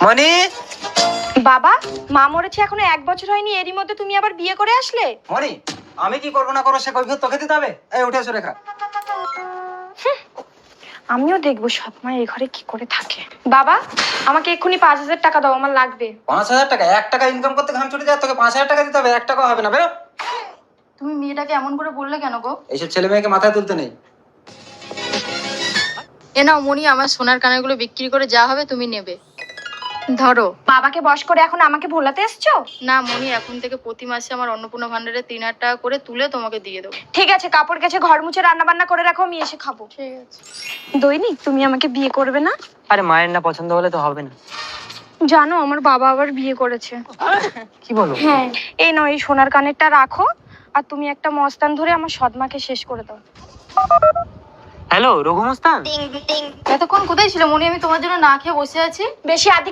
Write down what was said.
মনি, বাবা, মা মরেছে এখনো 1 বছর হয়নি, এরই মধ্যে তুমি আবার বিয়ে করে আসলে? মনি, আমি কি করবো না করবো সে কৈফিয়ত তোকে দিতে হবে। এই উঠে এসো রেখা। আমিও দেখবো সৎ মা এই ঘরে কি করে থাকে। বাবা, আমাকে এক্ষুনি 5,000 টাকা দাও, আমার লাগবে। 5,000 টাকা? 1 টাকা ইনকাম করতে ঘাম ছুটে যায়, তোকে 5,000 টাকা দিতে হবে? 1 টাকা হবে না, বেরো। তুমি মেয়েটাকে এমন করে বললে কেন গো? এইসব ছেলে মেয়েকে মাথায় তুলতে নেই। এ নাও মনি, আমার সোনার কানেরগুলো বিক্রি করে যা হবে তুমি নেবে। ধরো। বাবাকে বশ করে এখন আমাকে ভোলাতে এসছো? না মনি, এখন থেকে প্রতি মাসে আমার অন্নপূর্ণা ভান্ডারে 3,000 টাকা করে তুলে তোমাকে দিয়ে দেবো। ঠিক আছে, কাপড় কেচে ঘর মুছে রান্না বান্না করে রাখো, আমি এসে খাবো। ঠিক আছে। দৈনিক, তুমি আমাকে বিয়ে করবে না? আরে মায়ের না পছন্দ হলে তো হবে না। জানো আমার বাবা আবার বিয়ে করেছে। কি বলো? হ্যাঁ, এই নাও, এই সোনার কানেরটা রাখো, আর তুমি একটা মস্তান ধরে আমার সৎমাকে শেষ করে দাও। হ্যালো রঘু মস্তান। এতক্ষণ কোথায় ছিল মনি? আমি তোমার জন্য না খেয়ে বসে আছি। বেশি আদি